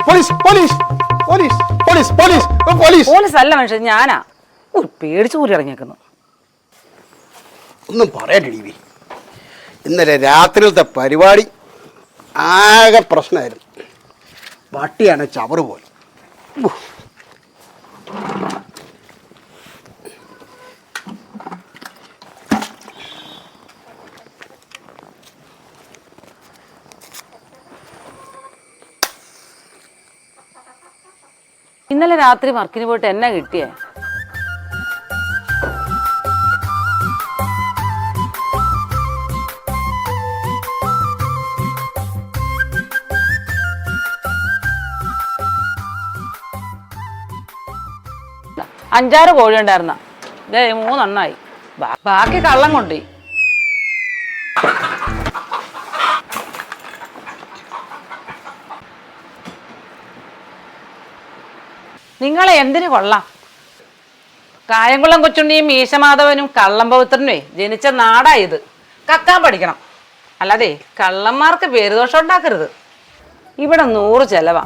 Police police police police police police police അല്ല മനുഷ്യൻ, ഞാനാ ഒരു പേടിച്ച് ഊരി ഇറങ്ങിയേക്കുന്നു. ഒന്നും പറയട്ടെ, ഇന്നലെ രാത്രിയിലത്തെ പരിപാടി ആകെ പ്രശ്നമായിരുന്നു. വട്ടിയാണ് ചവറ് പോലെ. ഇന്നലെ രാത്രി വർക്കിന് പോയിട്ട് എന്നാ കിട്ടിയേ? അഞ്ചാറ് കോഴി ഉണ്ടായിരുന്ന 3 എണ്ണമായി. ബാക്കി കള്ളം കൊണ്ടുപോയി. നിങ്ങളെ എന്തിനു കൊള്ളാം? കായംകുളം കൊച്ചുണ്ണിയും മീശമാധവനും കള്ളം പവിത്രനുമേ ജനിച്ച നാടായത്. കക്കാൻ പഠിക്കണം, അല്ലാതെ കള്ളന്മാർക്ക് പേരുദോഷം ഉണ്ടാക്കരുത്. ഇവിടെ 100 ചെലവാ.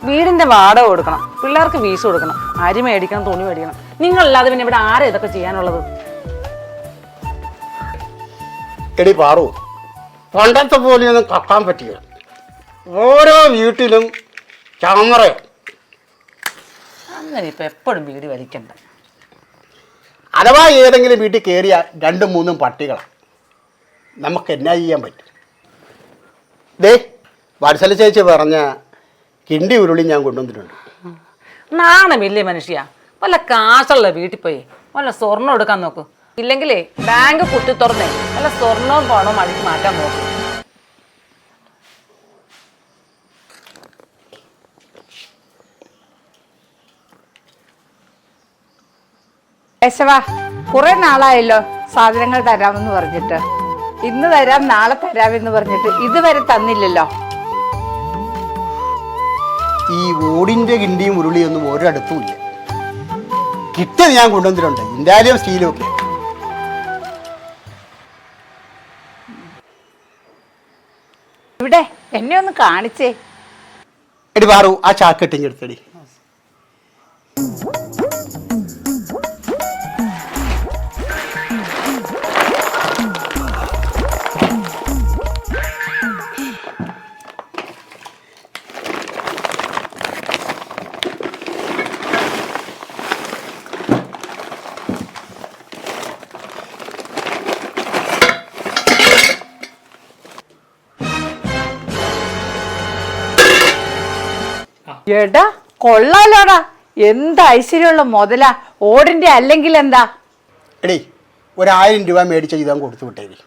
വീടിന്റെ വാടക കൊടുക്കണം, പിള്ളേർക്ക് ഫീസ് കൊടുക്കണം, അരി മേടിക്കണം, തുണി മേടിക്കണം. നിങ്ങളല്ലാതെ പിന്നെ ഇവിടെ ആരാ ഇതൊക്കെ ചെയ്യാനുള്ളത്? എടി പാറു, പണ്ടത്തെ പോലെയൊന്നും കക്കാൻ പറ്റില്ല. ഓരോ വീട്ടിലും ക്യാമറയോ. അങ്ങനെ ഇപ്പൊ എപ്പോഴും വീട് വലിക്കണ്ട. അഥവാ ഏതെങ്കിലും വീട്ടിൽ കയറിയ 2-3 പട്ടികളാണ്. നമുക്ക് എന്നാ ചെയ്യാൻ പറ്റും? ദേ വത്സല ചേച്ചി പറഞ്ഞ കിണ്ടി ഉരുളി ഞാൻ കൊണ്ടുവന്നിട്ടുണ്ട്. നാണമില്ലേ മനുഷ്യ? വല്ല കാശുള്ള വീട്ടിൽ പോയി വല്ല സ്വർണ്ണം എടുക്കാൻ നോക്കൂ. ഇല്ലെങ്കിലേ ബാങ്ക് കുത്തി തുറന്നേ വല്ല സ്വർണവും പണവും അടിച്ച് മാറ്റാൻ നോക്കും. കേശവാ, കുറെ നാളായല്ലോ സാധനങ്ങൾ തരാമെന്ന് പറഞ്ഞിട്ട്. ഇന്ന് തരാം നാളെ തരാമെന്ന് പറഞ്ഞിട്ട് ഇതുവരെ തന്നില്ലല്ലോ. ഈ ഓടിൻ്റെ കിണ്ടിയും ഉരുളിയൊന്നും ഒരിടത്തും ഇല്ല. കിട്ടിയത് ഞാൻ കൊണ്ടുവന്നിട്ടുണ്ട്, ഇന്ത്യാലയം സ്റ്റീലും ഒക്കെ. ഇവിടെ എന്നെ ഒന്ന് കാണിച്ചേ. എടി പാറു, ആ ചാക്കെട്ടിങ് എടുത്തടി. എടാ കൊള്ളാലോടാ, എന്ത് ഐശ്വര്യമുള്ള മുതലാ. ഓടിന്റെ അല്ലെങ്കിൽ എന്താ? എടീ, 1000 രൂപ മേടിച്ച ഇതാൻ കൊടുത്തു വിട്ടേരി.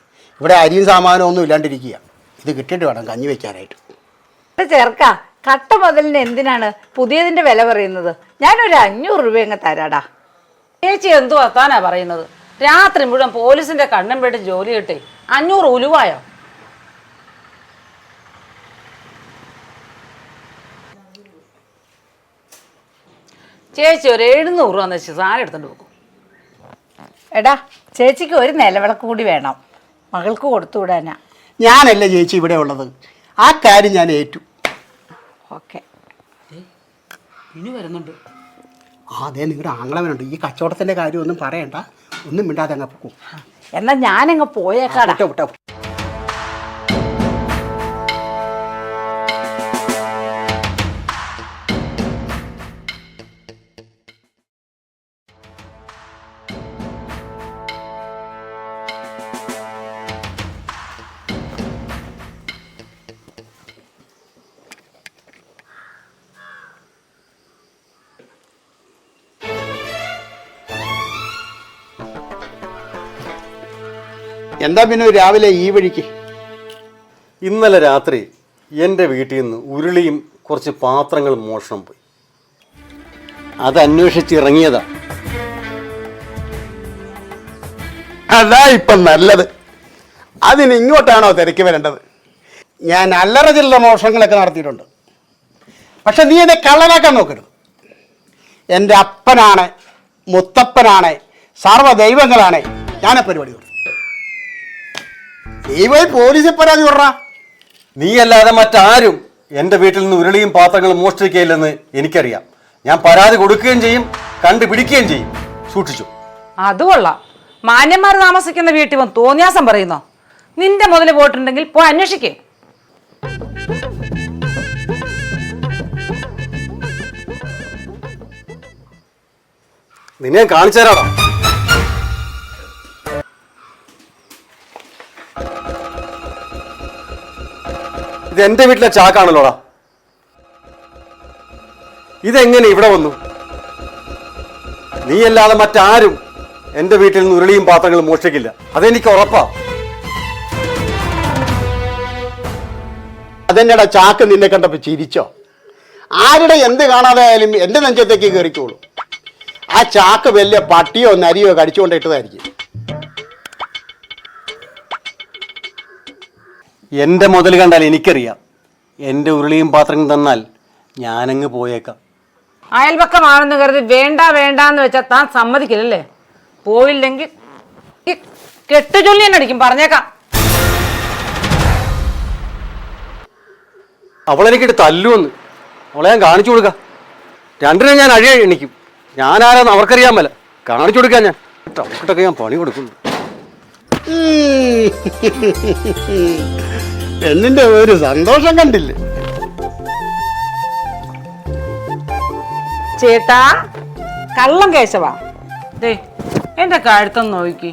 ഇവിടെ അരിയും സാമാനവും ഒന്നും ഇല്ലാണ്ടിരിക്കുക. ഇത് കിട്ടിയിട്ട് വേണം കഞ്ഞി വയ്ക്കാനായിട്ട്. ചേർക്ക, കട്ട മുതലിന് എന്തിനാണ് പുതിയതിന്റെ വില പറയുന്നത്? ഞാനൊരു 500 രൂപ അങ്ങ് തരാടാ. ചേച്ചി എന്തു വർത്താനാ പറയുന്നത്? രാത്രി മുഴുവൻ പോലീസിന്റെ കണ്ണും പേട്ട് ജോലി കിട്ടേ 500 ഉലുവായോ? ചേച്ചി ഒരു 700 വന്ന് സാധനം എടുത്തോണ്ട് പോകും. എടാ, ചേച്ചിക്ക് ഒരു നിലവിളക്ക് കൂടി വേണം, മകൾക്ക് കൊടുത്തുവിടാനാ. ഞാനല്ലേ ചേച്ചി ഇവിടെ ഉള്ളത്, ആ കാര്യം ഞാൻ ഏറ്റു. ഓക്കെ. ഇനി വരുന്നുണ്ട്. അതെ, നിങ്ങളുടെ ആങ്ങളവനുണ്ട്. ഈ കച്ചവടത്തിന്റെ കാര്യം ഒന്നും പറയണ്ട, ഒന്നും മിണ്ടാതെ അങ്ങ് പോകും. എന്നാ ഞാനങ്ങ് പോയേക്കാടാ. വിട്ടോ. എന്താ പിന്നെ രാവിലെ ഈ വഴിക്ക്? ഇന്നലെ രാത്രി എൻ്റെ വീട്ടിൽ നിന്ന് ഉരുളിയും കുറച്ച് പാത്രങ്ങൾ മോഷണം പോയി. അത് അന്വേഷിച്ചിറങ്ങിയതാ. അതാ ഇപ്പം നല്ലത്. അതിന് ഇങ്ങോട്ടാണോ തിരക്കി വരേണ്ടത്? ഞാൻ അല്ലറ ചില്ലറ മോഷണങ്ങളൊക്കെ നടത്തിയിട്ടുണ്ട്. പക്ഷെ നീ എന്നെ കള്ളനാക്കാൻ നോക്കരുത്. എൻ്റെ അപ്പനാണ്, മുത്തപ്പനാണ്, സർവ്വദൈവങ്ങളാണ് ഞാനെ പരിപാടി കൊടുത്തു. നീ പോയി പോലീസിൽ പരാതി പറ. നീയല്ലാതെ മറ്റാരും എൻ്റെ വീട്ടിൽ നിന്ന് ഉരുളിയും പാത്രങ്ങളും മോഷ്ടിക്കുകയില്ലെന്ന് എനിക്കറിയാം. ഞാൻ പരാതി കൊടുക്കുകയും ചെയ്യും, കണ്ടുപിടിക്കുകയും ചെയ്യും. സൂക്ഷിച്ചു. അത് കൊള്ളാം. മാന്യന്മാർ താമസിക്കുന്ന വീട്ടിൽ വന്ന് തോന്നിയാസം പറയുന്നോ? നിന്റെ മുതൽ പോയിട്ടുണ്ടെങ്കിൽ പോയി അന്വേഷിക്കേ. നിന്നെ കാണിച്ചു തരാടാ. ഇത് എന്റെ വീട്ടിലെ ചാക്കാണല്ലോടാ. ഇതെങ്ങനെ ഇവിടെ വന്നു? നീയല്ലാതെ മറ്റാരും എന്റെ വീട്ടിൽ നിന്ന് ഉരുളിയും പാത്രങ്ങളും മോഷ്ടിക്കില്ല, അതെനിക്ക് ഉറപ്പാ. അതെന്നെടാ ചാക്ക് നിന്നെ കണ്ടപ്പോൾ ചിരിച്ചോ? ആരുടെ എന്ത് കാണാതെ ആയാലും എൻ്റെ നെഞ്ചത്തേക്ക് കയറിക്കോളൂ. ആ ചാക്ക് വലിയ പട്ടിയോ നരിയോ കടിച്ചുകൊണ്ടിട്ടതായിരിക്കും. എന്റെ മുതൽ കണ്ടാൽ എനിക്കറിയാം. എന്റെ ഉരുളിയും പാത്രങ്ങളും തന്നാൽ ഞാനങ്ങ് പോയേക്കാം. അയൽപക്കമാണെന്ന് കരുതി വേണ്ട വേണ്ടാന്ന് വെച്ചാൽ താൻ സമ്മതിക്കില്ലല്ലേ? പോയില്ലെങ്കിൽ കെട്ടുചൊല്ലി തന്നെ അടിക്കും, പറഞ്ഞേക്കാം. അവളെനിക്കിട്ട് തല്ലുവന്ന്. അവളെ ഞാൻ കാണിച്ചു കൊടുക്കാം. രണ്ടിനെ ഞാൻ അഴിയ എണിക്കും. ഞാനാരാന്ന് അവർക്കറിയാൻ മേല. കാണിച്ചു കൊടുക്കാൻ ഞാൻ അവർക്കിട്ടൊക്കെ ഞാൻ പണി കൊടുക്കുന്നു. പെണ്ണിന്റെ ഒരു സന്തോഷം കണ്ടില്ലേ? ചേട്ടാ, കള്ളം കേശവാ. ദേ എന്റെ കഴുത്തൊന്ന് നോക്കി.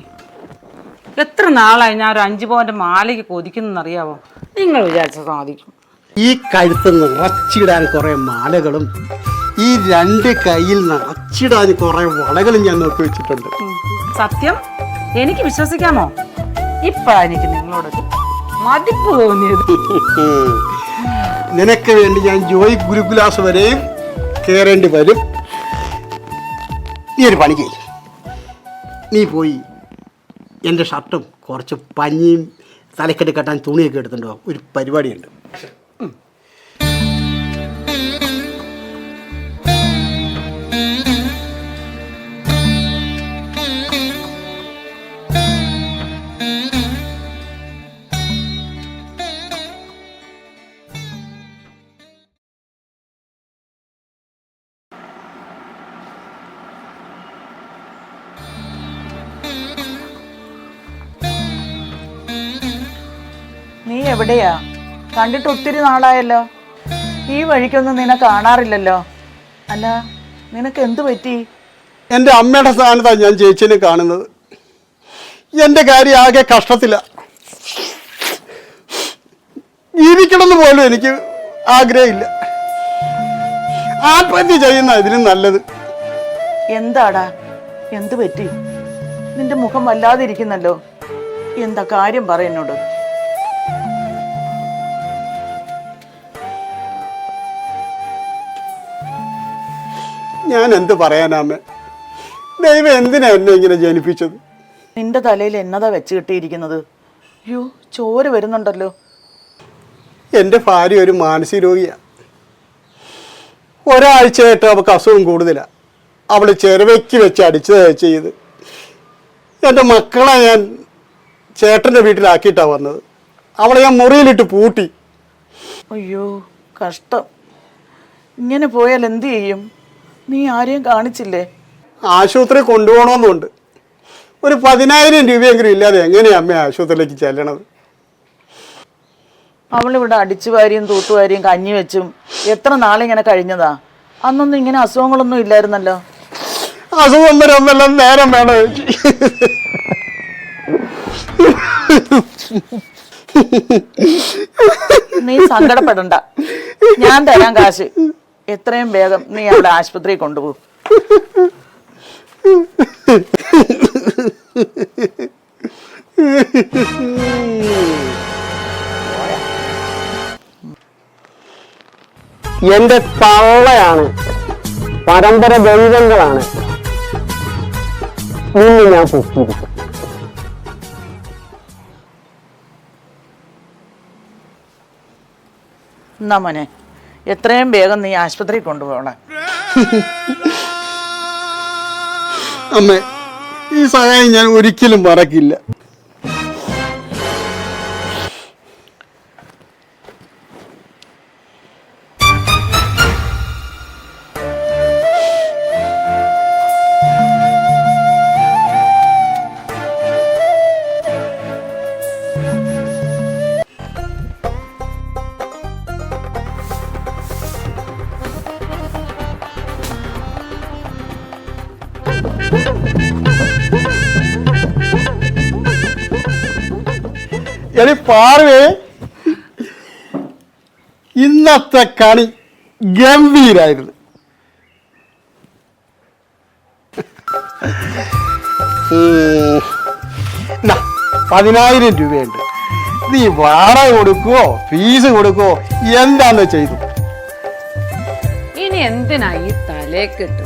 എത്ര നാളായി ഞാൻ ഒരു 5 പവന്റെ മാലയ്ക്ക് കൊതിക്കുന്നറിയാവോ? നിങ്ങൾ വിചാരിച്ച സാധിക്കും. ഈ കഴുത്ത് നിറച്ചിടാൻ കുറെ മാലകളും ഈ 2 കൈയിൽ നിറച്ചിടാൻ കുറെ വളകളും ഞാൻ നോക്കി വെച്ചിട്ടുണ്ട്. സത്യം എനിക്ക് വിശ്വസിക്കാമോ? ഇപ്പഴാ എനിക്ക് നിങ്ങളോടൊരു മതിപ്പ് തോന്നിയത്. നിനക്ക് വേണ്ടി ഞാൻ ജോയ് ഗുരുകുലാസ് വരെയും കയറേണ്ടി വരും. നീ ഒരു പണി ചെയ്യും. നീ പോയി എൻ്റെ ഷർട്ടും കുറച്ച് പഞ്ഞിയും തലക്കെട്ട് കെട്ടാൻ തുണിയൊക്കെ എടുത്തിട്ടുണ്ടോ? ഒരു പരിപാടിയുണ്ട്. നീ എവിടെയാ? കണ്ടിട്ട് ഒത്തിരി നാളായല്ലോ. ഈ വഴിക്കൊന്നും നിന്നെ കാണാറില്ലല്ലോ. അല്ല, നിനക്ക് എന്തു പറ്റി? എൻ്റെ അമ്മയുടെ സ്ഥാനത്താണ് ഞാൻ ചേച്ചിനെ കാണുന്നത്. എൻ്റെ കാര്യം ആകെ കഷ്ടത്തില. ജീവിക്കണമെന്ന് പോലും എനിക്ക് ആഗ്രഹമില്ല. ആത്മഹത്യ ചെയ്യുന്ന ഇതിനും നല്ലത്. എന്താടാ, എന്തു പറ്റി? നിന്റെ മുഖം വല്ലാതിരിക്കുന്നല്ലോ. എന്താ കാര്യം പറയുന്നോട്? ഞാൻ എന്ത് പറയാനാമേ? ദൈവം എന്തിനാ എന്നെ ഇങ്ങനെ ജനിപ്പിച്ചത്? നിന്റെ തലയിൽ എന്നതാ വെച്ച് കിട്ടിയിരിക്കുന്നത്? അയ്യോ, ചോര വരുന്നുണ്ടല്ലോ. എൻ്റെ ഭാര്യ ഒരു മാനസിക രോഗിയാണ്. ഒരാഴ്ചയായിട്ട് അവൾക്ക് അസുഖം കൂടുതലാണ്. അവൾ ചെറുവയ്ക്ക് വെച്ച് അടിച്ചതാണ് ചെയ്ത്. എൻ്റെ മക്കളെ ഞാൻ ചേട്ടൻ്റെ വീട്ടിലാക്കിയിട്ടാണ് വന്നത്. അവളെ ഞാൻ മുറിയിലിട്ട് പൂട്ടി. അയ്യോ, കഷ്ടം. ഇങ്ങനെ പോയാൽ എന്തു ചെയ്യും? നീ ആരെയും കാണിച്ചില്ലേ? ആശുപത്രി കൊണ്ടുപോകണമെന്നുണ്ട്. ഒരു 10,000 രൂപയെങ്കിലും ഇല്ലാതെ എങ്ങനെയാണ് അമ്മ ആശുപത്രിയിലേക്ക് ചെല്ലണത്? അവളിവിടെ അടിച്ചുവാരിയും തൂത്തുവാരിയും കഞ്ഞി വെച്ചും എത്ര നാളിങ്ങനെ കഴിഞ്ഞതാ. അന്നൊന്നും ഇങ്ങനെ അസുഖങ്ങളൊന്നും ഇല്ലായിരുന്നല്ലോ. അസുഖം വരുമെന്നെല്ലാം നേരം വേണം ചേച്ചി. നീ സങ്കടപ്പെടണ്ട, ഞാൻ തരാം കാശ്. എത്രയും വേഗം നീ അവിടെ ആശുപത്രിയിൽ കൊണ്ടുപോകും. എന്റെ തള്ളയാണ്, പരമ്പര ദൈവങ്ങളാണ്. ഇന്ന് ഞാൻ പൊക്കിയിരിക്കും. എന്നാ മോനെ, എത്രയും വേഗം നീ ആശുപത്രിയിൽ കൊണ്ടുപോകണം. അമ്മേ, ഈ സഹായം ഞാൻ ഒരിക്കലും മറക്കില്ല. എടി പാറുവേ, ഇന്നത്തെ കണി ഗംഭീരായിരുന്നു. 10,000 രൂപയുണ്ട്. നീ വാടക കൊടുക്കുവോ ഫീസ് കൊടുക്കുവോ എന്താന്ന് ചെയ്തു. ഇനി എന്തിനാ ഈ തലേ കെട്ട്?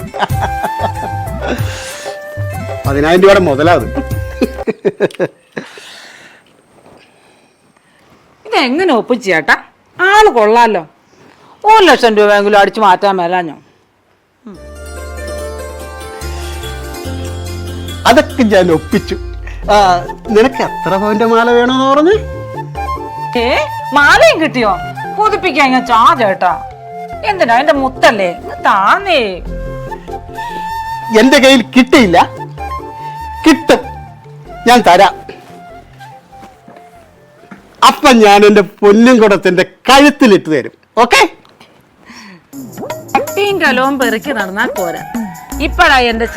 10,000 രൂപയുടെ മുതലാത്. ഇതെങ്ങനെ ഒപ്പിച്ചു ചേട്ടാ? ആള് കൊള്ളാലോ. 1,00,000 രൂപയെങ്കിലും അടിച്ചു മാറ്റാൻ മേലാഞ്ഞോ? അതൊക്കെ ഞാൻ ഒപ്പിച്ചു. നിനക്ക് എത്ര പവന്റെ മാല വേണമെന്ന് പറഞ്ഞ്? മാലയും കിട്ടിയോ? പുതുപ്പിക്കാൻ ഞാൻ ചേട്ടാ. എന്തിനാ? എന്റെ മുത്തല്ലേ, താന്നേ. എന്റെ കയ്യിൽ കിട്ടിയില്ല, കിട്ടും, ഞാൻ തരാം. അപ്പൊ ഞാൻ എന്റെ പൊന്നും കുടത്തിന്റെ കഴുത്തിലിട്ട് തരും. ഓക്കെ? കട്ടിയും കലവും പെറുക്കി നടന്നാൽ പോരാ. ഇപ്പഴായി എന്റെ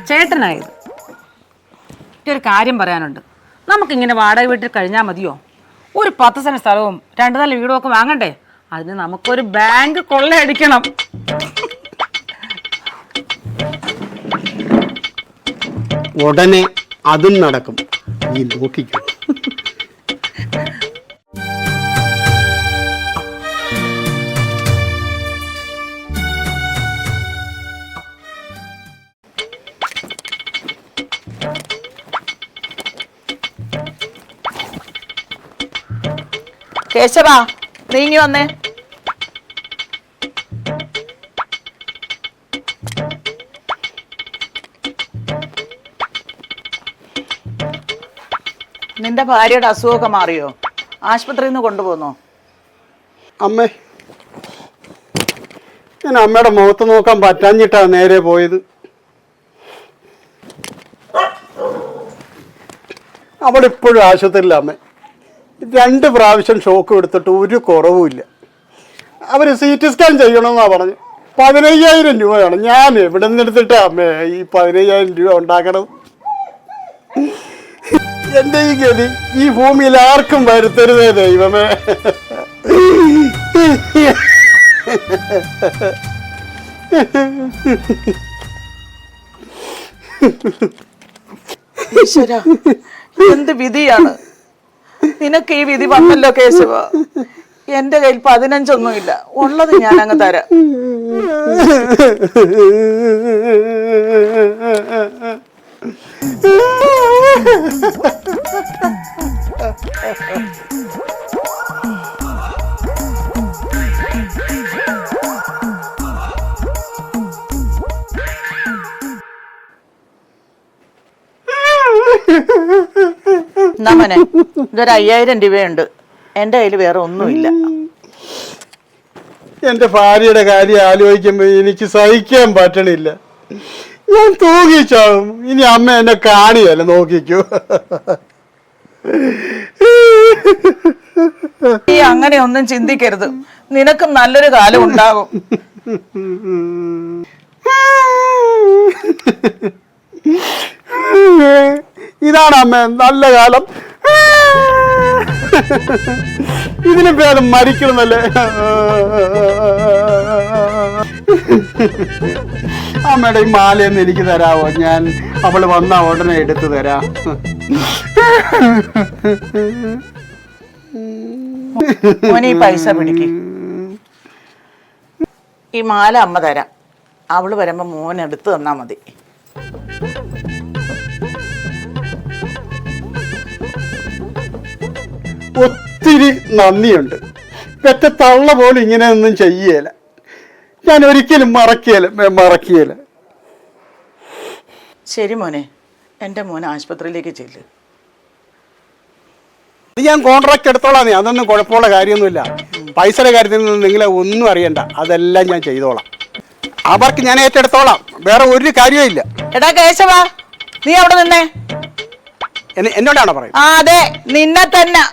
ചേട്ടനായത്. ഒരു കാര്യം പറയാനുണ്ട്. നമുക്കിങ്ങനെ വാടക വീട്ടിൽ കഴിഞ്ഞാൽ മതിയോ? ഒരു 10 സെന്റ് സ്ഥലവും 2 നില വീടും ഒക്കെ വാങ്ങണ്ടേ? അതിന് നമുക്കൊരു ബാങ്ക് കൊള്ളയടിക്കണം. ഉടനെ അതും നടക്കും, നീ നോക്കിക്കോ. കേശവാ, നീങ്ങി വന്നേ. നിന്റെ ഭാര്യയുടെ അസുഖമൊക്കെ മാറിയോ? ആശുപത്രിയിൽ നിന്ന് കൊണ്ടുപോകുന്നോ? അമ്മേ, ഞാൻ അമ്മയുടെ മുഖത്ത് നോക്കാൻ പറ്റാഞ്ഞിട്ടാ നേരെ പോയത്. അവളിപ്പോഴും ആശുപത്രിയില്ല അമ്മേ. 2 പ്രാവശ്യം ഷോക്ക് എടുത്തിട്ട് ഒരു കുറവുമില്ല. അവർ CT സ്കാൻ ചെയ്യണമെന്നാണ് പറഞ്ഞു. 15,000 രൂപയാണ്. ഞാൻ എവിടെ നിന്നെടുത്തിട്ടാ അമ്മേ ഈ 15,000 രൂപ ഉണ്ടാക്കണം? എൻ്റെ ഈ ഗതി ഈ ഭൂമിയിൽ ആർക്കും വരുത്തരുതേ ദൈവമേ. ഈശ്വരാ, എന്ത് വിധിയാണ്! നിനക്ക് ഈ വിധി വന്നല്ലോ കേശവ. എന്റെ കയ്യിൽ 15 ഒന്നുമില്ല, ഉള്ളത് ഞാൻ അങ്ങ് തരാം. നമ്മനെ ഇതൊരു 5,000 രൂപയുണ്ട്. എന്റെ കയ്യിൽ വേറെ ഒന്നുമില്ല. എന്റെ ഭാര്യയുടെ കാര്യം ആലോചിക്കുമ്പോ എനിക്ക് സഹിക്കാൻ പറ്റണില്ല. ഞാൻ തൂങ്ങിച്ചാവും. ഇനി അമ്മ എന്നെ കാണിയല്ല, നോക്കിക്കോ. നീ അങ്ങനെ ഒന്നും ചിന്തിക്കരുത്. നിനക്കും നല്ലൊരു കാലം ഉണ്ടാകും. ഇതാണ് അമ്മ നല്ല കാലം. ഇതിന് പേര് മരിക്കണമെന്നല്ലേ. അമ്മയുടെ ഈ മാലയൊന്ന് എനിക്ക് തരാമോ? ഞാൻ അവള് വന്ന ഉടനെ എടുത്തു തരാം. മോനെ ഈ പൈസ പിടിക്ക്. ഈ മാല അമ്മ തരാം. അവള് വരുമ്പോ മോൻ എടുത്തു തന്നാ മതി. ഒത്തിരി നന്ദിയുണ്ട്. പെറ്റ തള്ള പോലും ഇങ്ങനെ ഒന്നും ചെയ്യേല. ഞാൻ ഒരിക്കലും മറക്കിയേല. ശരി മോനെ, എൻ്റെ മോനെ ആശുപത്രിയിലേക്ക് ചെല്ല്. ഇത് ഞാൻ കോൺട്രാക്ട് എടുത്തോളാം. നീ അതൊന്നും കുഴപ്പമുള്ള കാര്യമൊന്നുമില്ല. പൈസയുടെ കാര്യത്തിൽ നിന്ന് നിങ്ങളെ ഒന്നും അറിയണ്ട. അതെല്ലാം ഞാൻ ചെയ്തോളാം. അവർക്ക് ഞാൻ ഏറ്റെടുത്തോളാം. വേറെ ഒരു കാര്യവും ഇല്ല. എടാ കേശവ, നീ അവിടെ നിന്നേ. എന്നോടാണോ പറയുന്നത്? അതെ, നിന്നെ തന്നെ.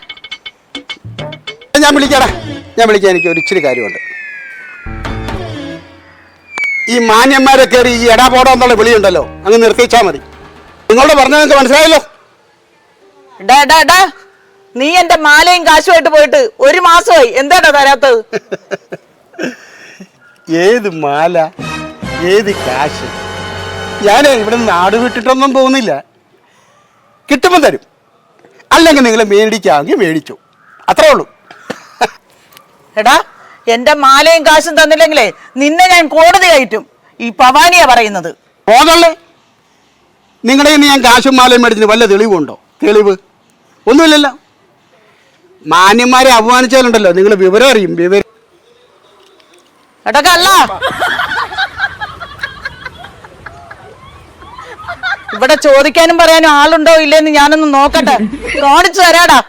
ഞാൻ വിളിക്കാം. എനിക്ക് ഒരു ഇച്ചിരി കാര്യമുണ്ട്. ഈ മാന്യന്മാരെ കയറി ഈ എടാ പോടാ എന്നുള്ള വിളിയുണ്ടല്ലോ, അങ്ങ് നിർത്തിച്ചാൽ മതി. നിങ്ങളോട് പറഞ്ഞത് നിങ്ങൾക്ക് മനസ്സിലായല്ലോ. നീ എന്റെ മാലയും കാശുമായിട്ട് പോയിട്ട് 1 മാസമായി, എന്താടാ തരാത്തത്? ഏത് മാല, ഏത് കാശ്? ഞാൻ ഇവിടെ നാട് വിട്ടിട്ടൊന്നും പോകുന്നില്ല. കിട്ടുമ്പോൾ തരും, അല്ലെങ്കിൽ നിങ്ങൾ മേടിക്കാമെങ്കിൽ മേടിച്ചു, അത്രേ ഉള്ളൂ. എടാ, എന്റെ മാലയും കാശും തന്നില്ലെങ്കിലേ നിന്നെ ഞാൻ കോടതി കയറ്റും. ഈ പവാനിയാ പറയുന്നത്. പോകല്ലേ, നിങ്ങളുടെ കയ്യിൽ നിന്ന് ഞാൻ കാശും മാലയും മേടിച്ചിട്ട് വല്ല തെളിവുണ്ടോ? തെളിവ് ഒന്നുമില്ലല്ലോ. മാന്യന്മാരെ അപമാനിച്ചാലുണ്ടല്ലോ നിങ്ങൾ വിവരം അറിയും. വിവരം എടാ കള്ള, ഇവിടെ ചോദിക്കാനും പറയാനും ആളുണ്ടോ ഇല്ലെന്ന് ഞാനൊന്ന് നോക്കട്ടെ. കാണിച്ചു തരാടാ.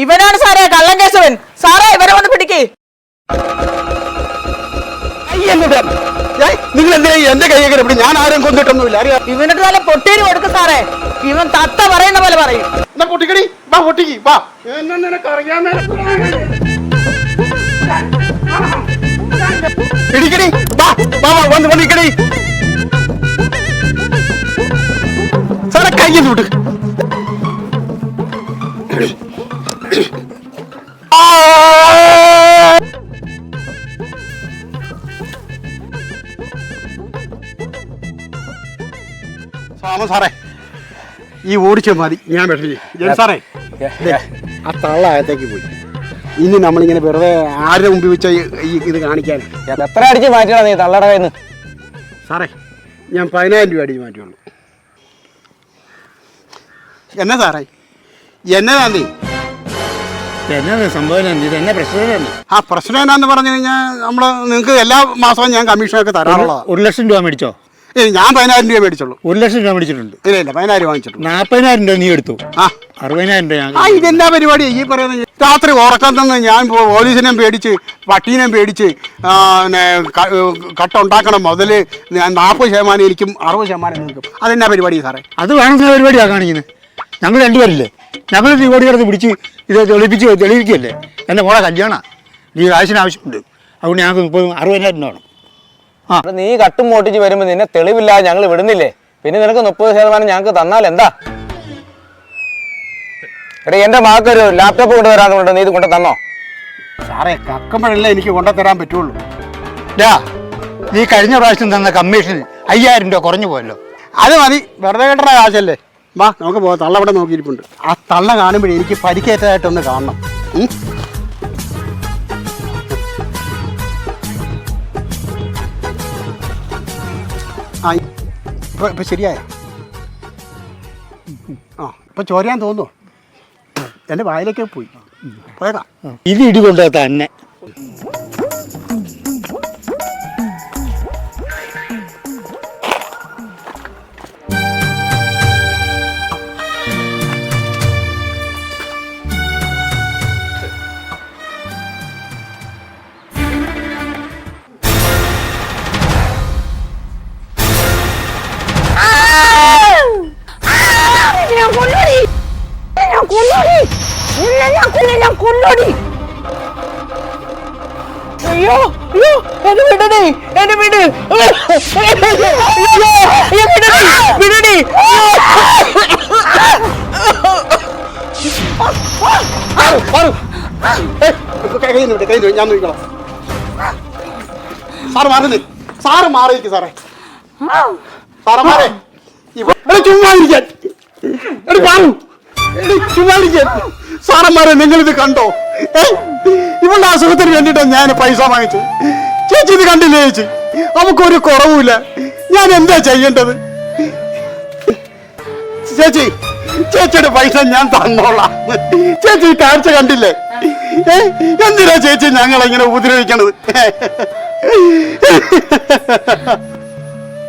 ഇവനാണ് സാറേ കള്ളൻ കേശവൻ. സാറേ ഇവരെ വന്ന് പിടിക്കേ. നിങ്ങൾ എന്തിനാ എന്റെ കൈയൊക്കെ ഇവിടെ? ഞാൻ ആരും കൊന്നിട്ടൊന്നുമില്ല, അറിയാം. ഇവനിട്ട് നല്ല പൊട്ടീര് കൊടുക്കും സാറേ. ഇവൻ തത്ത പറയുന്ന പോലെ പറയും. എന്നാ പൊട്ടിക്കടി, വാ പൊട്ടിക്ക്, വാ. നിനക്കറിയാൻ ഇടിക്കടി, വാ വാ വാ, വന്ന് പൊട്ടിക്കടി. സാറെ കയ്യിൽ വിട്ട്. സാറേ ഈ ഓടിച്ച മതി, ഞാൻ വെട്ടി. സാറേ ആ തള്ള അകത്തേക്ക് പോയി. ഇനി നമ്മളിങ്ങനെ വെറുതെ ആരുടെ മുമ്പിൽ വെച്ച ഈ ഇത് കാണിക്കാൻ എത്ര അടിച്ച് മാറ്റിയാണ് നീ തള്ളയുടെ കയ്യിൽ നിന്ന്? സാറേ ഞാൻ 10,000 രൂപ അടിച്ച് മാറ്റുള്ളൂ. എന്നാ സാറേ, എന്നതാ നീ? എന്നാ സംഭവം? ഇത് എന്നാ പ്രശ്നം? ആ പ്രശ്നം എന്നാന്ന് പറഞ്ഞു കഴിഞ്ഞാൽ നിങ്ങൾക്ക് എല്ലാ മാസവും ഞാൻ കമ്മീഷനൊക്കെ തരാനുള്ളതാണ്. 1 ലക്ഷം രൂപ മേടിച്ചോ? ഞാൻ 10,000 രൂപ മേടിച്ചുള്ളൂ. 1 ലക്ഷം രൂപ മേടിച്ചിട്ടുണ്ട്. ഇല്ല 10,000 വാങ്ങിച്ചിട്ടുണ്ട്. 40,000 രൂപ നീ എടുത്തു. ആ 60,000 രൂപ ഞാൻ. ഇതെന്നാ പരിപാടി ഈ പറയുന്നത്? രാത്രി ഉറക്കം തന്നെ ഞാൻ പോലീസിനെയും പേടിച്ച് പട്ടീനെയും പേടിച്ച് കട്ട ഉണ്ടാക്കണം. മുതൽ 40% എനിക്കും 60% നിൽക്കും. അതെന്നാ പരിപാടി സാറേ? അത് വേണമെന്ന പരിപാടിയാണ് കാണിക്കുന്നത്. ഞങ്ങൾ രണ്ടുപേരില്ലേ, ഞങ്ങൾ നീ ഓടി കിടന്ന് പിടിച്ച് ഇത് തെളിയിക്കുകയല്ലേ. എൻ്റെ മോളെ കല്യാണം നീ കാശിന് ആവശ്യമുണ്ട്. അതുകൊണ്ട് ഞങ്ങൾക്ക് 60,000 രൂപ വേണം. നീ കട്ടും മോട്ടിച്ച് വരുമ്പോൾ നിന്നെ തെളിവില്ലാതെ ഞങ്ങൾ വിടുന്നില്ലേ? പിന്നെ നിനക്ക് 30% ഞങ്ങൾക്ക് തന്നാൽ എന്താ? എടാ എന്റെ മകൾക്കൊരു ലാപ്ടോപ്പ് കൊണ്ടുവരാന്ന് കൊണ്ട് നീ ഇത് കൊണ്ട് തന്നോ? സാറേ കക്കുമ്പോഴല്ലേ എനിക്ക് കൊണ്ടുതരാൻ പറ്റുള്ളൂ. നീ കഴിഞ്ഞ പ്രാവശ്യം തന്ന കമ്മീഷന് 5,000 രൂപ കുറഞ്ഞു പോയല്ലോ. അത് മതി, വെറുതെ കേട്ട കാശല്ലേ. വാ നമുക്ക് പോകാം. തള്ള ഇവിടെ നോക്കിയിരിപ്പുണ്ട്. ആ തള്ള കാണുമ്പോഴേ എനിക്ക് പരിക്കേറ്റതായിട്ടൊന്ന് കാണണം. ആ ഇപ്പൊ ശരിയായ? ആ ഇപ്പൊ ചോരയാൻ തോന്നുന്നു. എൻ്റെ വായിലേക്ക് പോയി പോയതാ. ഇത് ഇടികൊണ്ട തന്നെ. അയ്യോ അയ്യോ, എന്നെ വിടണേ, എന്നെ വിട്. വിടണേ. ഞാൻ നോക്കിക്കോളാം. സാറ് മാറുന്നേ, സാറ് മാറിയിരിക്കും സാറേ. സാറേ മാറേ, ചുമ്മാ ഇരിക്കാൻ. സാറന്മാരെ നിങ്ങളിത് കണ്ടോ? ഇവളുടെ അസുഖത്തിന് വേണ്ടിയിട്ട് ഞാൻ പൈസ വാങ്ങിച്ചു. ചേച്ചി ഇത് കണ്ടില്ലേ ചേച്ചി? നമുക്കൊരു കുറവുമില്ല. ഞാൻ എന്താ ചെയ്യേണ്ടത്? ചേച്ചി, ചേച്ചിയുടെ പൈസ ഞാൻ തന്നോളാം. ചേച്ചി കാഴ്ച കണ്ടില്ലേ? എന്തിനാ ചേച്ചി ഞങ്ങളെങ്ങനെ ഉപദ്രവിക്കണത്?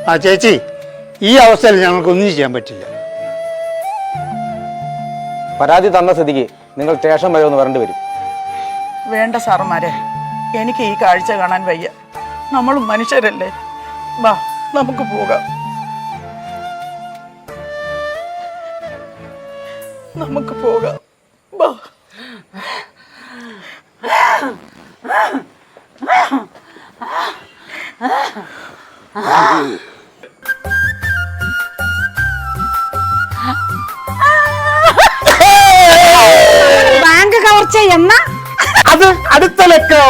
ആ ചേച്ചി, ഈ അവസ്ഥയിൽ ഞങ്ങൾക്കൊന്നും ചെയ്യാൻ പറ്റില്ല. പരാതി തന്ന സ്ഥിതിക്ക് നിങ്ങൾ സ്റ്റേഷൻ വരെ ഒന്ന് വരേണ്ടി വരും. വേണ്ട സാറന്മാരെ, എനിക്ക് ഈ കാഴ്ച കാണാൻ വയ്യ. നമ്മളും മനുഷ്യരല്ലേ. വാ നമുക്ക് പോകാം. നമുക്ക് പോകാം. വാ. ബാങ്ക് കവർച്ച എന്ന അത് അടുത്ത ലക്കം.